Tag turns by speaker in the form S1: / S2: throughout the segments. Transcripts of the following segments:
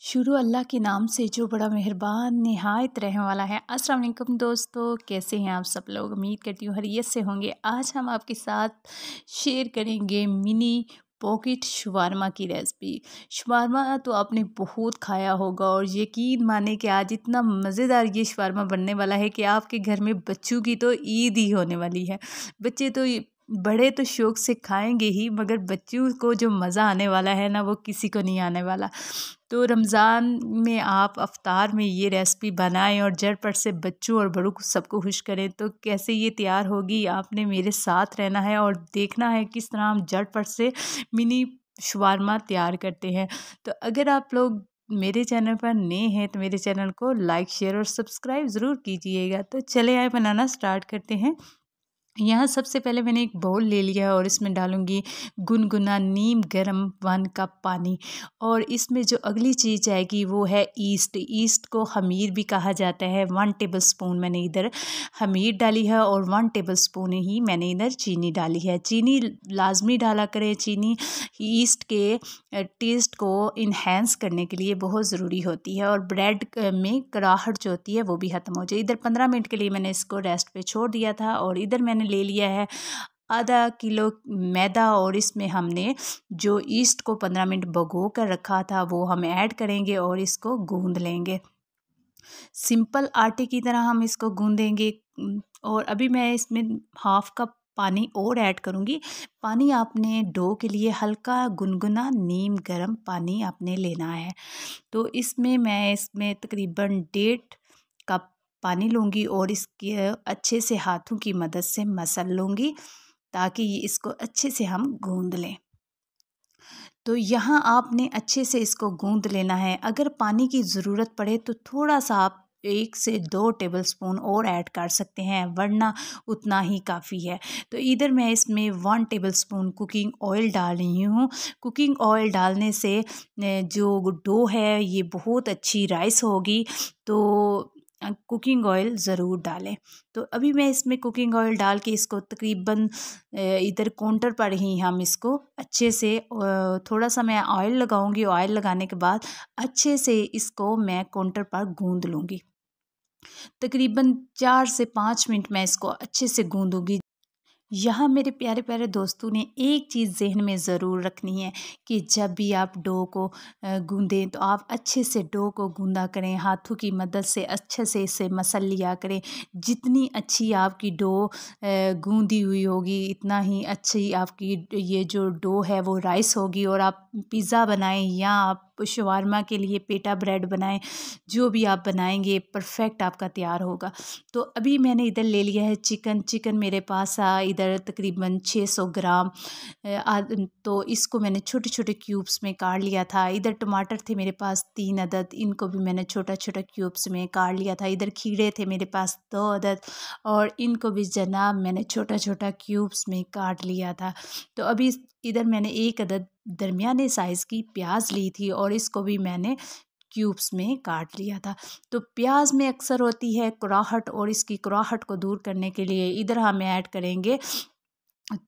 S1: शुरू अल्लाह के नाम से जो बड़ा मेहरबान निहायत रहने वाला है। अस्सलाम वालेकुम दोस्तों, कैसे हैं आप सब लोग? उम्मीद करती हूँ खैरियत से होंगे। आज हम आपके साथ शेयर करेंगे मिनी पॉकेट शवारमा की रेसिपी। शवारमा तो आपने बहुत खाया होगा और यकीन माने कि आज इतना मज़ेदार ये शवारमा बनने वाला है कि आपके घर में बच्चों की तो ईद ही होने वाली है। बच्चे तो बड़े तो शौक़ से खाएंगे ही, मगर बच्चों को जो मज़ा आने वाला है ना, वो किसी को नहीं आने वाला। तो रमज़ान में आप अफ्तार में ये रेसिपी बनाएं और झटपट से बच्चों और बड़ों को सबको खुश करें। तो कैसे ये तैयार होगी, आपने मेरे साथ रहना है और देखना है किस तरह हम झटपट से मिनी शवारमा तैयार करते हैं। तो अगर आप लोग मेरे चैनल पर नए हैं तो मेरे चैनल को लाइक शेयर और सब्सक्राइब ज़रूर कीजिएगा। तो चले आए बनाना स्टार्ट करते हैं। यहाँ सबसे पहले मैंने एक बाउल ले लिया है और इसमें डालूँगी गुनगुना नीम गर्म 1 कप पानी। और इसमें जो अगली चीज़ आएगी वो है ईस्ट। ईस्ट को ख़मीर भी कहा जाता है। 1 टेबलस्पून मैंने इधर ख़मीर डाली है और 1 टेबलस्पून ही मैंने इधर चीनी डाली है। चीनी लाजमी डाला करें। चीनी ईस्ट के टेस्ट को इन्हेंस करने के लिए बहुत ज़रूरी होती है और ब्रेड में कराहट जो होती है वो भी ख़त्म हो जाए। इधर 15 मिनट के लिए मैंने इसको रेस्ट पे छोड़ दिया था और इधर मैंने ले लिया है आधा किलो मैदा और इसमें हमने जो ईस्ट को 15 मिनट भिगो कर रखा था वो हम ऐड करेंगे और इसको गूंद लेंगे। सिंपल आटे की तरह हम इसको गूंदेंगे। और अभी मैं इसमें हाफ कप पानी और ऐड करूँगी। पानी आपने डो के लिए हल्का गुनगुना नीम गर्म पानी आपने लेना है। तो मैं इसमें तकरीबन 1.5 कप पानी लूँगी और इसके अच्छे से हाथों की मदद से मसल लूँगी ताकि इसको अच्छे से हम गूंद लें। तो यहाँ आपने अच्छे से इसको गूंद लेना है। अगर पानी की ज़रूरत पड़े तो थोड़ा सा आप 1 से 2 टेबलस्पून और ऐड कर सकते हैं, वरना उतना ही काफ़ी है। तो इधर मैं इसमें 1 टेबलस्पून कुकिंग ऑयल डाल रही हूँ। कुकिंग ऑयल डालने से जो डो है ये बहुत अच्छी राइस होगी। तो कुकिंग ऑयल ज़रूर डालें। तो अभी मैं इसमें कुकिंग ऑयल डाल के इसको तकरीबन इधर काउंटर पर ही हम इसको अच्छे से थोड़ा सा मैं ऑयल लगाऊंगी। ऑयल लगाने के बाद अच्छे से इसको मैं काउंटर पर गूंद लूँगी। तकरीबन 4 से 5 मिनट मैं इसको अच्छे से गूंदूंगी। यहाँ मेरे प्यारे प्यारे दोस्तों ने एक चीज़ ज़हन में ज़रूर रखनी है कि जब भी आप डो को गूंदें तो आप अच्छे से डो को गूंदा करें, हाथों की मदद से अच्छे से इसे मसल लिया करें। जितनी अच्छी आपकी डो गूंदी हुई होगी इतना ही अच्छी आपकी ये जो डो है वो राइस होगी। और आप पिज़्ज़ा बनाएं या आप शवारमा के लिए पेटा ब्रेड बनाएं, जो भी आप बनाएंगे परफेक्ट आपका तैयार होगा। तो अभी मैंने इधर ले लिया है चिकन मेरे पास इधर तकरीबन 600 ग्राम। तो इसको मैंने छोटे छोटे क्यूब्स में काट लिया था। इधर टमाटर थे मेरे पास 3 अदद, इनको भी मैंने छोटा छोटा क्यूब्स में काट लिया था। इधर खीरे थे मेरे पास 2 अदद और इनको भी जनाब मैंने छोटा छोटा क्यूब्स में काट लिया था। तो अभी इधर मैंने 1 अदद दरमियाने साइज़ की प्याज ली थी और इसको भी मैंने क्यूब्स में काट लिया था। तो प्याज में अक्सर होती है कुराहट और इसकी कुराहट को दूर करने के लिए इधर हम ऐड करेंगे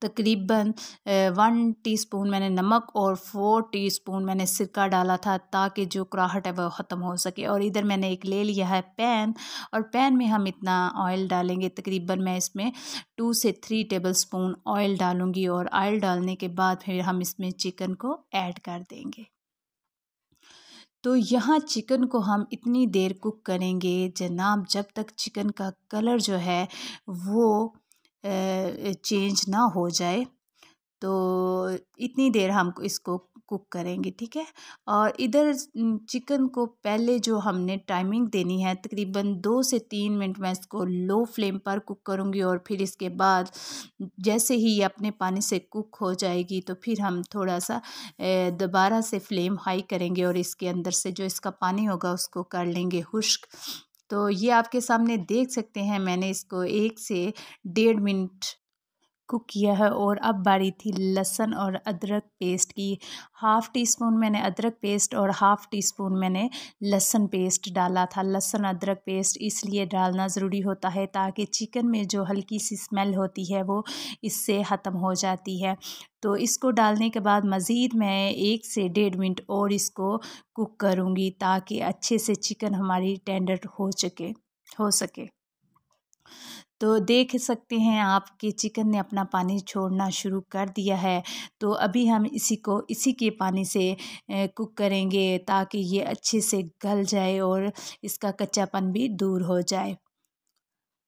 S1: तकरीबन 1 टीस्पून मैंने नमक और 4 टीस्पून मैंने सिरका डाला था ताकि जो कुराहट है वह ख़त्म हो सके। और इधर मैंने एक ले लिया है पैन और पैन में हम इतना ऑयल डालेंगे। तकरीबन मैं इसमें 2 से 3 टेबलस्पून ऑयल डालूँगी और ऑयल डालने के बाद फिर हम इसमें चिकन को ऐड कर देंगे। तो यहाँ चिकन को हम इतनी देर कुक करेंगे जनाब जब तक चिकन का कलर जो है वो चेंज ना हो जाए। तो इतनी देर हम इसको कुक करेंगे, ठीक है। और इधर चिकन को पहले जो हमने टाइमिंग देनी है तकरीबन 2 से 3 मिनट मैं इसको लो फ्लेम पर कुक करूँगी और फिर इसके बाद जैसे ही ये अपने पानी से कुक हो जाएगी तो फिर हम थोड़ा सा दोबारा से फ्लेम हाई करेंगे और इसके अंदर से जो इसका पानी होगा उसको कर लेंगे खुश्क। तो ये आपके सामने देख सकते हैं मैंने इसको 1 से 1.5 मिनट कुक किया है। और अब बारी थी लहसुन और अदरक पेस्ट की। हाफ़ टी स्पून मैंने अदरक पेस्ट और हाफ़ टी स्पून मैंने लहसुन पेस्ट डाला था। लहसुन अदरक पेस्ट इसलिए डालना ज़रूरी होता है ताकि चिकन में जो हल्की सी स्मेल होती है वो इससे ख़त्म हो जाती है। तो इसको डालने के बाद मज़ीद मैं 1 से 1.5 मिनट और इसको कुक करूँगी ताकि अच्छे से चिकन हमारी टेंडर हो सके। तो देख सकते हैं आप कि चिकन ने अपना पानी छोड़ना शुरू कर दिया है। तो अभी हम इसी के पानी से कुक करेंगे ताकि ये अच्छे से गल जाए और इसका कच्चापन भी दूर हो जाए।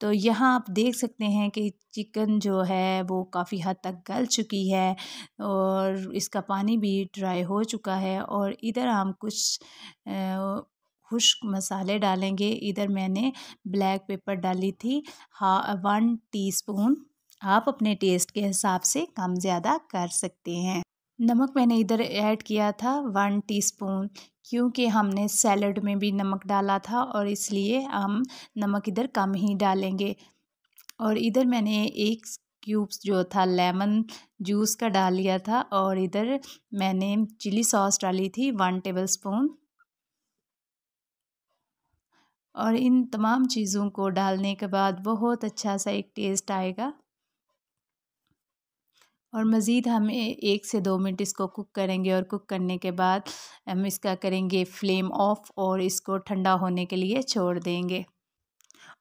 S1: तो यहाँ आप देख सकते हैं कि चिकन जो है वो काफ़ी हद तक गल चुकी है और इसका पानी भी ड्राई हो चुका है। और इधर हम कुछ खुश्क मसाले डालेंगे। इधर मैंने ब्लैक पेपर डाली थी 1 टीस्पून। आप अपने टेस्ट के हिसाब से कम ज़्यादा कर सकते हैं। नमक मैंने इधर ऐड किया था 1 टीस्पून, क्योंकि हमने सैलड में भी नमक डाला था और इसलिए हम नमक इधर कम ही डालेंगे। और इधर मैंने 1 क्यूब्स जो था लेमन जूस का डाल लिया था। और इधर मैंने चिली सॉस डाली थी 1 टेबलस्पून। और इन तमाम चीज़ों को डालने के बाद बहुत अच्छा सा एक टेस्ट आएगा। और मज़ीद हम 1 से 2 मिनट इसको कुक करेंगे और कुक करने के बाद हम इसका करेंगे फ्लेम ऑफ और इसको ठंडा होने के लिए छोड़ देंगे।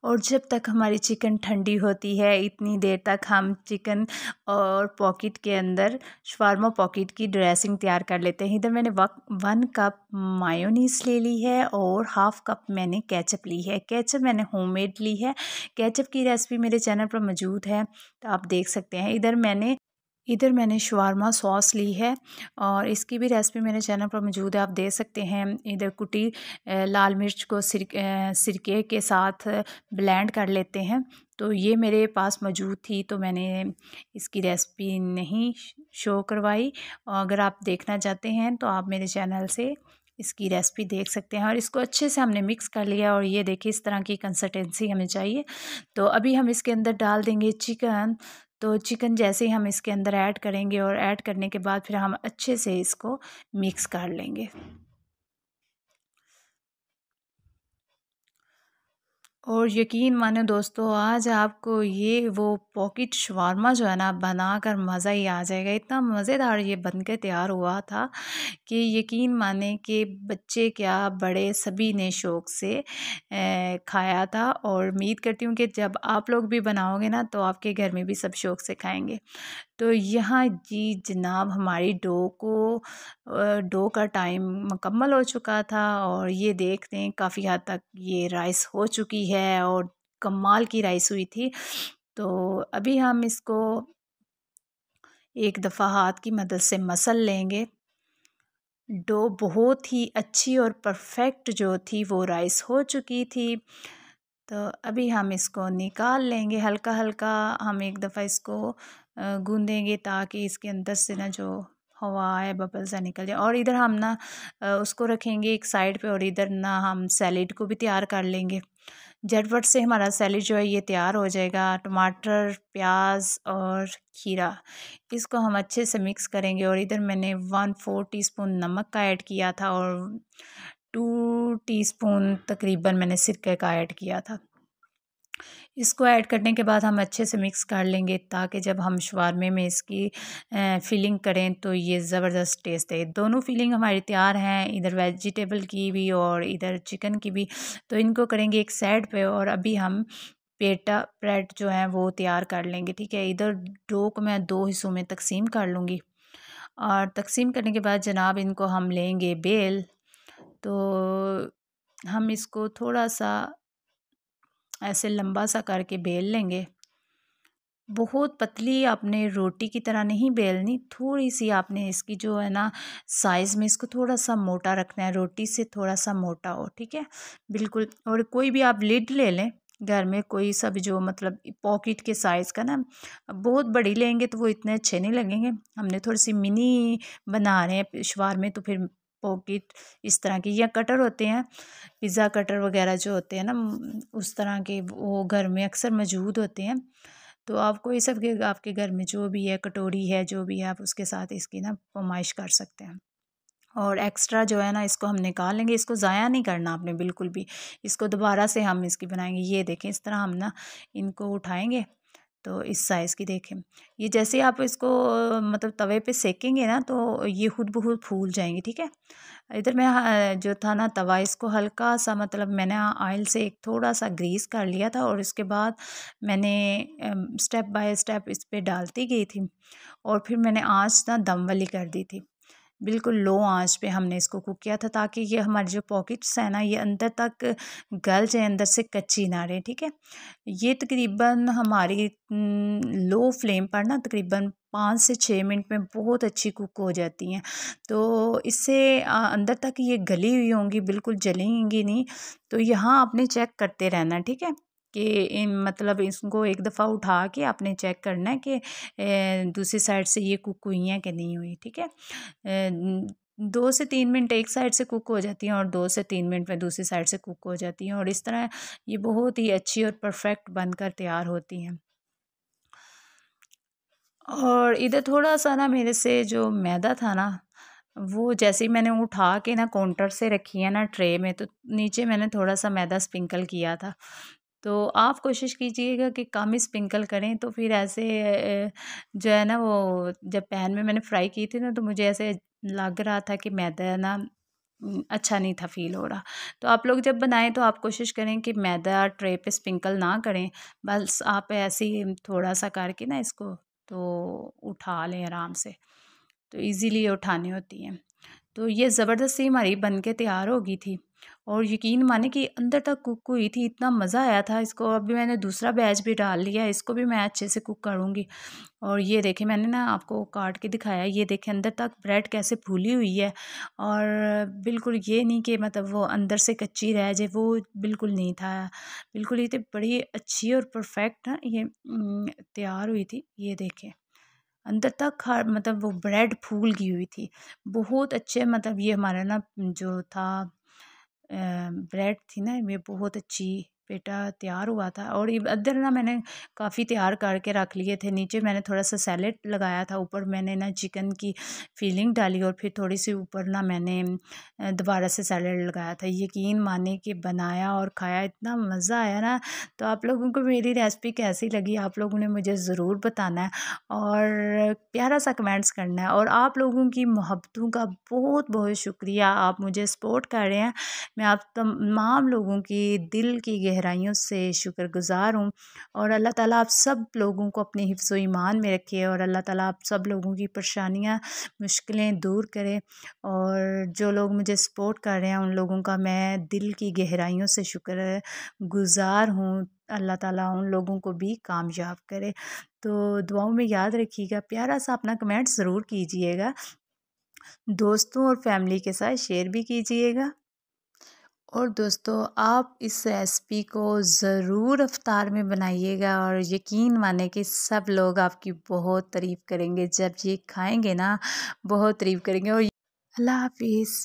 S1: और जब तक हमारी चिकन ठंडी होती है इतनी देर तक हम चिकन और पॉकेट के अंदर शवारमा पॉकेट की ड्रेसिंग तैयार कर लेते हैं। इधर मैंने 1 कप मायोनीज़ ले ली है और हाफ़ कप मैंने केचप ली है। केचप मैंने होममेड ली है। केचप की रेसिपी मेरे चैनल पर मौजूद है, तो आप देख सकते हैं। इधर मैंने शवारमा सॉस ली है और इसकी भी रेसिपी मेरे चैनल पर मौजूद है, आप देख सकते हैं। इधर कुटी लाल मिर्च को सिरके के साथ ब्लेंड कर लेते हैं। तो ये मेरे पास मौजूद थी तो मैंने इसकी रेसिपी नहीं शो करवाई। और अगर आप देखना चाहते हैं तो आप मेरे चैनल से इसकी रेसिपी देख सकते हैं। और इसको अच्छे से हमने मिक्स कर लिया और ये देखिए इस तरह की कंसिस्टेंसी हमें चाहिए। तो अभी हम इसके अंदर डाल देंगे चिकन। तो चिकन जैसे ही हम इसके अंदर ऐड करेंगे और ऐड करने के बाद फिर हम अच्छे से इसको मिक्स कर लेंगे। और यकीन माने दोस्तों आज आपको ये वो पॉकेट शवारमा जो है ना बनाकर मज़ा ही आ जाएगा। इतना मज़ेदार ये बनकर तैयार हुआ था कि यकीन माने कि बच्चे क्या बड़े सभी ने शौक़ से खाया था। और उम्मीद करती हूँ कि जब आप लोग भी बनाओगे ना तो आपके घर में भी सब शौक़ से खाएंगे। तो यहाँ जी जनाब हमारी डो का टाइम मुकम्मल हो चुका था और ये देखते हैं काफ़ी हद तक ये राइस हो चुकी है और कमाल की राइस हुई थी। तो अभी हम इसको एक दफ़ा हाथ की मदद से मसल लेंगे। डो बहुत ही अच्छी और परफेक्ट जो थी वो राइस हो चुकी थी। तो अभी हम इसको निकाल लेंगे। हल्का हल्का हम एक दफ़ा इसको गूँदेंगे ताकि इसके अंदर से ना जो हवा है बबल सा निकल जाए। और इधर हम ना उसको रखेंगे एक साइड पे और इधर ना हम सैलेड को भी तैयार कर लेंगे। झटपट से हमारा सैलेड जो है ये तैयार हो जाएगा। टमाटर, प्याज और खीरा इसको हम अच्छे से मिक्स करेंगे। और इधर मैंने 1/4 टीस्पून नमक का ऐड किया था और 2 टीस्पून तकरीबन मैंने सिरके का ऐड किया था। इसको ऐड करने के बाद हम अच्छे से मिक्स कर लेंगे ताकि जब हम शवारमे में इसकी फिलिंग करें तो ये ज़बरदस्त टेस्ट है। दोनों फिलिंग हमारी तैयार हैं, इधर वेजिटेबल की भी और इधर चिकन की भी। तो इनको करेंगे एक साइड पे और अभी हम पेटा ब्रेड जो है वो तैयार कर लेंगे। ठीक है, इधर डो को मैं 2 हिस्सों में तकसीम कर लूँगी। और तकसीम करने के बाद जनाब इनको हम लेंगे बेल। तो हम इसको थोड़ा सा ऐसे लंबा सा करके बेल लेंगे। बहुत पतली आपने रोटी की तरह नहीं बेलनी, थोड़ी सी आपने इसकी जो है ना साइज़ में इसको थोड़ा सा मोटा रखना है, रोटी से थोड़ा सा मोटा हो। ठीक है, बिल्कुल। और कोई भी आप लिड ले लें घर में, कोई सा भी जो मतलब पॉकेट के साइज़ का ना। बहुत बड़ी लेंगे तो वो इतने अच्छे नहीं लगेंगे। हमने थोड़ी सी मिनी बना रहे हैं शवारमे, तो फिर पॉकेट इस तरह की या कटर होते हैं, पिज़्ज़ा कटर वगैरह जो होते हैं ना उस तरह के वो घर में अक्सर मौजूद होते हैं। तो आप कोई सब के आपके घर में जो भी है, कटोरी है, जो भी है, आप उसके साथ इसकी ना फरमाइश कर सकते हैं। और एक्स्ट्रा जो है ना इसको हम निकाल लेंगे, इसको ज़ाया नहीं करना आपने बिल्कुल भी, इसको दोबारा से हम इसकी बनाएंगे। ये देखें इस तरह हम ना इनको उठाएंगे तो इस साइज़ की देखें, ये जैसे आप इसको मतलब तवे पे सेकेंगे ना तो ये खुद ब खुद फूल जाएंगी, ठीक है। इधर मैं जो था ना तवा, इसको हल्का सा मतलब मैंने ऑयल से एक थोड़ा सा ग्रीस कर लिया था और इसके बाद मैंने स्टेप बाय स्टेप इस पे डालती गई थी और फिर मैंने आँच ना दम वाली कर दी थी। बिल्कुल लो आंच पे हमने इसको कुक किया था ताकि ये हमारे जो पॉकेट्स हैं ना ये अंदर तक गल जाए, अंदर से कच्ची ना रहे, ठीक है। ये तकरीबन हमारी लो फ्लेम पर ना तकरीबन 5 से 6 मिनट में बहुत अच्छी कुक हो जाती हैं। तो इससे अंदर तक ये गली हुई होंगी, बिल्कुल जलेंगी नहीं। तो यहाँ आपने चेक करते रहना, ठीक है, कि इन मतलब इसको एक दफ़ा उठा के आपने चेक करना है कि दूसरी साइड से ये कुक हुई हैं कि नहीं हुई, ठीक है। 2 से 3 मिनट एक साइड से कुक हो जाती हैं और 2 से 3 मिनट में दूसरी साइड से कुक हो जाती हैं और इस तरह ये बहुत ही अच्छी और परफेक्ट बनकर तैयार होती हैं। और इधर थोड़ा सा ना मेरे से जो मैदा था ना वो जैसे ही मैंने उठा के ना काउंटर से रखी है ना ट्रे में, तो नीचे मैंने थोड़ा सा मैदा स्प्रिंकल किया था। तो आप कोशिश कीजिएगा कि कम ही स्प्रिंकल करें, तो फिर ऐसे जो है ना वो जब पैन में मैंने फ्राई की थी ना तो मुझे ऐसे लग रहा था कि मैदा ना अच्छा नहीं था फ़ील हो रहा। तो आप लोग जब बनाएं तो आप कोशिश करें कि मैदा ट्रे पे स्प्रिंकल ना करें, बस आप ऐसे ही थोड़ा सा करके ना इसको तो उठा लें आराम से, तो इजीली ये उठानी होती हैं। तो ये ज़बरदस्ती हमारी बन के तैयार हो गई थी और यकीन माने कि अंदर तक कुक हुई थी, इतना मज़ा आया था इसको। अभी मैंने दूसरा बैच भी डाल लिया, इसको भी मैं अच्छे से कुक करूँगी। और ये देखें मैंने ना आपको काट के दिखाया, ये देखें अंदर तक ब्रेड कैसे फूली हुई है और बिल्कुल ये नहीं कि मतलब वो अंदर से कच्ची रह जाए, वो बिल्कुल नहीं था। बिल्कुल ये तो बड़ी अच्छी और परफेक्ट ना ये तैयार हुई थी। ये देखें अंदर तक हर मतलब वो ब्रेड फूल गई हुई थी। बहुत अच्छे मतलब ये हमारा ना जो था ब्रेड थी ना ये बहुत अच्छी पेटा तैयार हुआ था। और ये अदर ना मैंने काफ़ी तैयार करके रख लिए थे। नीचे मैंने थोड़ा सा सैलेड लगाया था, ऊपर मैंने ना चिकन की फीलिंग डाली और फिर थोड़ी सी ऊपर ना मैंने दोबारा से सैलेड लगाया था। यकीन माने कि बनाया और खाया इतना मज़ा आया ना। तो आप लोगों को मेरी रेसिपी कैसी लगी आप लोगों ने मुझे ज़रूर बताना है और प्यारा सा कमेंट्स करना है। और आप लोगों की मोहब्बतों का बहुत बहुत शुक्रिया, आप मुझे सपोर्ट कर रहे हैं। मैं आप तमाम लोगों की दिल की गहराइयों से शुक्रगुज़ार हूँ और अल्लाह ताला आप सब लोगों को अपने हिफ्ज़ व ईमान में रखे और अल्लाह ताला आप सब लोगों की परेशानियाँ मुश्किलें दूर करे। और जो लोग मुझे सपोर्ट कर रहे हैं उन लोगों का मैं दिल की गहराइयों से शुक्रगुज़ार हूँ। अल्लाह ताला उन लोगों को भी कामयाब करे। तो दुआओं में याद रखिएगा, प्यारा सा अपना कमेंट ज़रूर कीजिएगा, दोस्तों और फैमिली के साथ शेयर भी कीजिएगा। और दोस्तों आप इस रेसिपी को ज़रूर इफ्तार में बनाइएगा और यकीन माने कि सब लोग आपकी बहुत तारीफ़ करेंगे, जब ये खाएंगे ना बहुत तारीफ़ करेंगे। और अल्लाह हाफिज़।